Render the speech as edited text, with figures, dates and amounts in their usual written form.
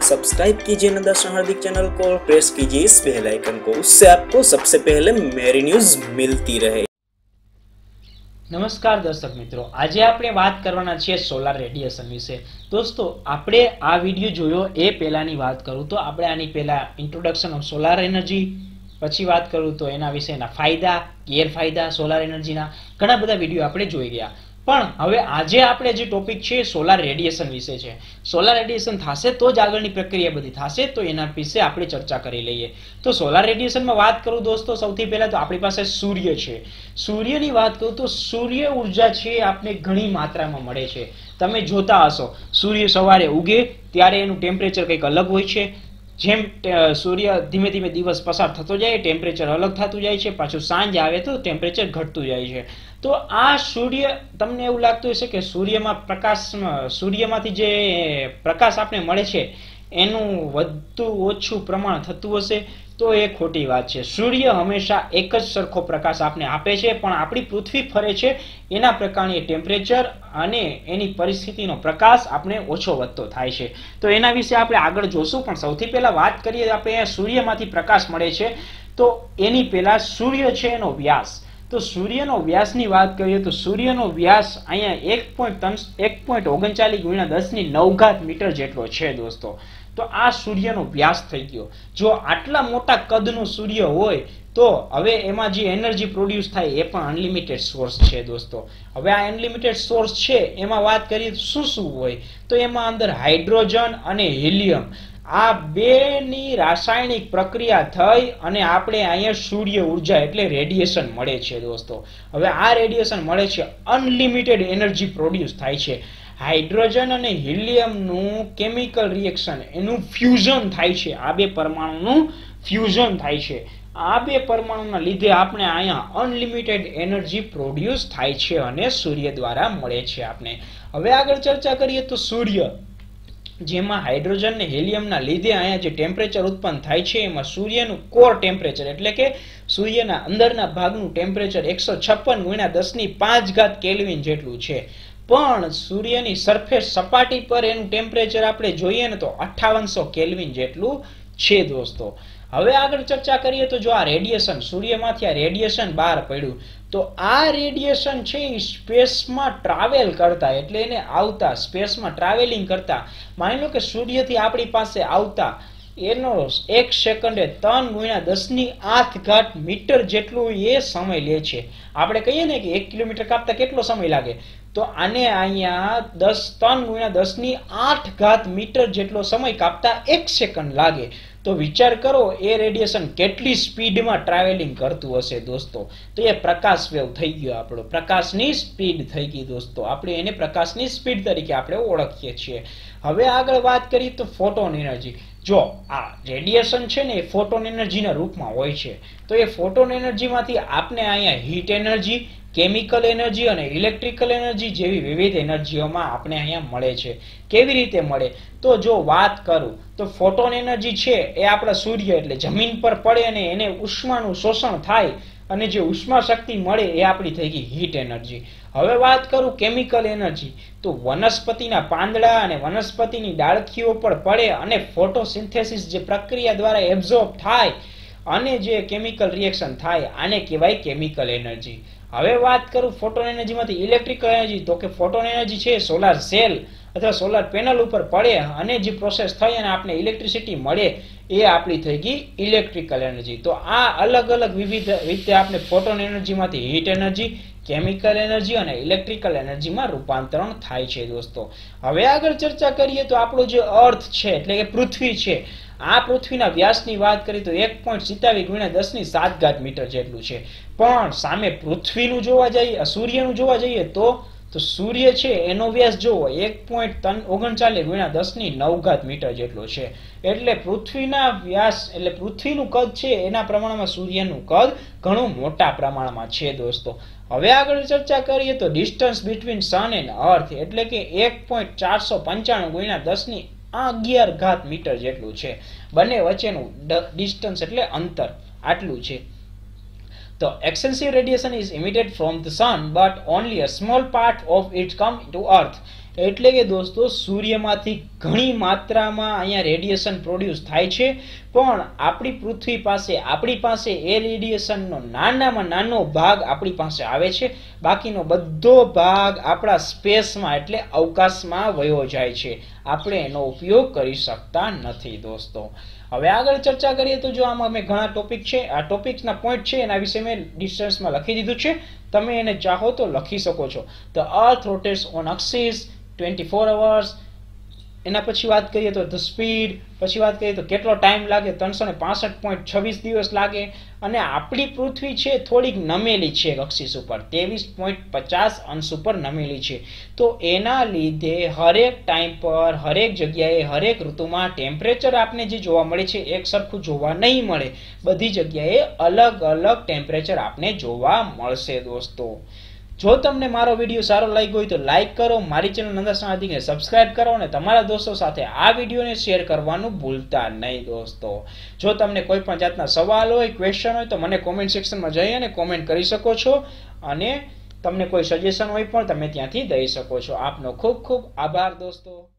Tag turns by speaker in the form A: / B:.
A: Subscribe कीजिए नदाशा हार्दिक channel को और प्रेस कीजिए इस बेल आइकन को, उससे आपको सबसे पहले मेरी न्यूज मिलती रहे।
B: नमस्कार दर्शक मित्रों, आज આપણે વાત કરવાના છીએ સોલાર રેડિયેશન વિશે। દોસ્તો, આપણે આ વિડિયો જોયો એ પહેલાની વાત કરું તો આપણે આની પહેલા ઇન્ટ્રોડક્શન ઓફ સોલાર એનર્જી, પછી વાત કરું તો એના વિશેના ફાયદા ગેરફાયદા સોલાર એનર્જીના ઘણા બધા વિડિયો આપણે જોઈ ગયા। પણ હવે આજે આપણે જે ટોપિક છે સોલાર રેડિયેશન વિશે છે। સોલાર રેડિયેશન થશે તો જ આગળની પ્રક્રિયા બધી થશે, તો એના વિશે આપણે ચર્ચા કરી લઈએ। તો સોલાર રેડિયેશનમાં વાત કરું દોસ્તો, સૌથી પહેલા તો આપણી પાસે સૂર્ય છે। સૂર્યની વાત કરું તો સૂર્ય ઉર્જા છે આપણે ઘણી માત્રામાં મળે છે। તમે જોતા હશો સૂર્ય સવારે ઉગે ત્યારે એનું ટેમ્પરેચર કંઈક અલગ હોય છે। જેમ સૂર્ય ધીમે ધીમે દિવસ પસાર થતો જાય ટેમ્પરેચર અલગ થતું જાય છે, પાછું સાંજ આવે તો ટેમ્પરેચર ઘટતું જાય છે। તો આ સૂર્ય, તમને એવું લાગતું હશે કે સૂર્યમાંથી જે પ્રકાશ આપણે મળે છે એનું વધુ ઓછું પ્રમાણ થતું હશે, તો એ ખોટી વાત છે। સૂર્ય હંમેશા એક જ સરખો પ્રકાશ આપણે આપે છે, પણ આપણી પૃથ્વી ફરે છે એના પ્રકારની ટેમ્પરેચર અને એની પરિસ્થિતિનો પ્રકાશ આપણે ઓછો વધતો થાય છે। તો એના વિશે આપણે આગળ જોશું, પણ સૌથી પહેલા વાત કરીએ આપણે સૂર્યમાંથી પ્રકાશ મળે છે તો એની પહેલા સૂર્ય છે એનો વ્યાસ। તો સૂર્યનો વ્યાસની વાત કરીએ તો સૂર્યનો વ્યાસ અહીંયા 1.39 × 10⁹ મીટર જેટલો છે દોસ્તો। તો આ સૂર્યનો વ્યાસ થઈ ગયો। જો આટલા મોટા કદનો સૂર્ય હોય તો હવે એમાં જે એનર્જી પ્રોડ્યુસ થાય એ પણ અનલિમિટેડ સોર્સ છે દોસ્તો। હવે આ અનલિમિટેડ સોર્સ છે એમાં વાત કરીએ તો શું શું હોય, તો એમાં અંદર હાઇડ્રોજન અને હિલિયમ આ બેની રાસાયણિક પ્રક્રિયા થઈ અને આપણે અહીંયા સૂર્ય ઉર્જા એટલે રેડિયેશન મળે છે દોસ્તો। હવે આ રેડિયેશન મળે છે, અનલિમિટેડ એનર્જી પ્રોડ્યુસ થાય છે। હાઇડ્રોજન અને હિલિયમનું કેમિકલ રિએક્શન એનું ફ્યુઝન થાય છે, આ બે પરમાણુનું ફ્યુઝન થાય છે। આ બે પરમાણુના લીધે આપણે અહીંયા અનલિમિટેડ એનર્જી પ્રોડ્યુસ થાય છે અને સૂર્ય દ્વારા મળે છે આપણે। હવે આગળ ચર્ચા કરીએ તો સૂર્ય જેમાં હાઇડ્રોજન અને હિલિયમના લીધે અહીંયા જે ટેમ્પરેચર ઉત્પન્ન થાય છે એમાં સૂર્યનું કોર ટેમ્પરેચર એટલે કે સૂર્યના અંદરના ભાગનું ટેમ્પરેચર 156 × 10⁵ કેલ્વિન જેટલું છે। પણ સૂર્યની સરફેસ સપાટી પર એનું ટેમ્પરેચર આપણે જોઈએ ને તો 5800 કેલ્વિન જેટલું છે દોસ્તો। હવે આગળ ચર્ચા કરીએ તો જો આ રેડિયેશન સૂર્યમાંથી આ રેડિયેશન બહાર પડ્યું તો આ રેડિયેશન છે એ સ્પેસમાં ટ્રાવેલ કરતા એટલે એને આવતા સ્પેસમાં ટ્રાવેલિંગ કરતા, માની લો કે સૂર્યથી આપણી પાસે આવતા એનો 1 સેકન્ડે 3 × 10⁸ મીટર જેટલું એ સમય લે છે। આપણે કહીએ ને કે 1 કિલોમીટર કાપતા કેટલો સમય લાગે, તો આને અહીંયા 3 × 10⁸ મીટર જેટલો સમય કાપતા 1 સેકન્ડ લાગે। તો વિચાર કરો એ રેડિયેશન કેટલી સ્પીડમાં ટ્રાવેલિંગ કરતું હશે દોસ્તો। તો એ પ્રકાશ વેવ થઈ ગયો, આપણો પ્રકાશની સ્પીડ થઈ ગઈ દોસ્તો। આપણે એને પ્રકાશની સ્પીડ તરીકે આપણે ઓળખીએ છીએ। હવે આગળ વાત કરીએ તો ફોટોન એનર્જી। જો આ રેડિયેશન છે ને એ ફોટોન એનર્જીના રૂપમાં હોય છે, તો એ ફોટોન એનર્જીમાંથી આપણે અહીંયા હીટ એનર્જી, કેમિકલ એનર્જી અને ઇલેક્ટ્રિકલ એનર્જી જેવી વિવિધ એનર્જીઓમાં આપણે અહીંયા મળે છે। કેવી રીતે મળે, તો જો વાત કરું તો ફોટોન એનર્જી છે એ આપણા સૂર્ય એટલે જમીન પર પડે અને એને ઉષ્માનું શોષણ થાય અને જે ઉષ્મા શક્તિ મળે એ આપણી થઈ ગઈ હીટ એનર્જી। હવે વાત કરું કેમિકલ એનર્જી, તો વનસ્પતિના પાંદડા અને વનસ્પતિની ડાળખીઓ પર પડે અને ફોટોસિન્થેસિસ જે પ્રક્રિયા દ્વારા એબ્ઝોર્બ થાય અને જે કેમિકલ રિએક્શન થાય આને કહેવાય કેમિકલ એનર્જી। હવે વાત કરું ફોટોન એનર્જીમાંથી ઇલેક્ટ્રિકલ એનર્જી, તો કે ફોટોન એનર્જી છે સોલાર સેલ અથવા સોલાર પેનલ ઉપર પડે અને જે પ્રોસેસ થઈ અને આપણે ઇલેક્ટ્રિસિટી મળે એ આપણી થઈ ગઈ ઇલેક્ટ્રિકલ એનર્જી। તો આ અલગ અલગ વિવિધ રીતે આપણે ફોટોન એનર્જીમાંથી હીટ એનર્જી, કેમિકલ એનર્જી અને ઇલેક્ટ્રિકલ એનર્જીમાં રૂપાંતરણ થાય છે દોસ્તો। હવે આગળ ચર્ચા કરીએ તો આપણો જે અર્થ છે એટલે કે પૃથ્વી છે, આ પૃથ્વીના વ્યાસની વાત કરીએ તો 1.27 × 10⁷ મીટર જેટલું છે। પણ સામે પૃથ્વીનું જોવા જઈએ, સૂર્યનું જોવા જઈએ તો સૂર્ય છે એનો વ્યાસ જોવો 1.39 × 10⁹ મીટર જેટલો છે। એટલે પૃથ્વીના વ્યાસ એટલે પૃથ્વીનું કદ છે એના પ્રમાણમાં સૂર્યનું કદ ઘણું મોટા પ્રમાણમાં છે દોસ્તો। હવે આગળ ચર્ચા કરીએ તો ડિસ્ટન્સ બિટવીન સન એન્ડ અર્થ એટલે કે 1.495 × 10⁻11 મીટર જેટલું છે। બંને વચ્ચેનું ડિસ્ટન્સ એટલે અંતર આટલું છે। The extensive radiation is emitted from the sun, but only a small part of it comes to Earth. એટલે કે દોસ્તો સૂર્યમાંથી ઘણી માત્રામાં અહીંયા રેડિયેશન પ્રોડ્યુસ થાય છે, પણ આપણી પૃથ્વી પાસે એ રેડિયેશનનો નાનામાં નાનો ભાગ આપણી પાસે આવે છે, બાકીનો બધો ભાગ આપણા સ્પેસમાં એટલે અવકાશમાં વયો જાય છે, આપણે એનો ઉપયોગ કરી શકતા નથી દોસ્તો। હવે આગળ ચર્ચા કરીએ તો જો આમાં મેં ઘણા ટોપિક છે, આ ટોપિક્સના પોઈન્ટ છે એના વિશે મેં ડિસ્ટન્સમાં લખી દીધું છે, તમે એને ચાહો તો લખી શકો છો। The earth rotates on axis 24 hours, એના પછી વાત કરીએ તો ધ સ્પીડ, પછી વાત કરીએ તો કેટલો ટાઈમ લાગે 365.26 દિવસ લાગે, અને આપણી પૃથ્વી છે થોડીક નમેલી છે એક્સિસ ઉપર 23.50 અંશ ઉપર નમેલી છે, તો એના લીધે હરેક ટાઈમ પર હરેક જગ્યાએ હરેક ઋતુમાં ટેમ્પરેચર આપને જે જોવા મળે છે એક સરખું જોવા નહીં મળે, બધી જગ્યાએ અલગ અલગ ટેમ્પરેચર આપને જોવા મળશે દોસ્તો। જો તમને મારો વિડીયો સારો લાગ્યો હોય તો લાઈક કરો, મારી ચેનલ નંદા હાર્દિકને સબસ્ક્રાઇબ કરો અને તમારા દોસ્તો સાથે આ વિડીયોને શેર કરવાનું ભૂલતા નહીં દોસ્તો। જો તમને કોઈ પણ જાતના સવાલ હોય, ક્વેશ્ચન હોય તો મને કોમેન્ટ સેક્શનમાં જઈ અને કોમેન્ટ કરી શકો છો, અને તમને કોઈ સજેશન હોય પણ તમે ત્યાંથી દઈ શકો છો। આપનો ખૂબ ખૂબ આભાર દોસ્તો।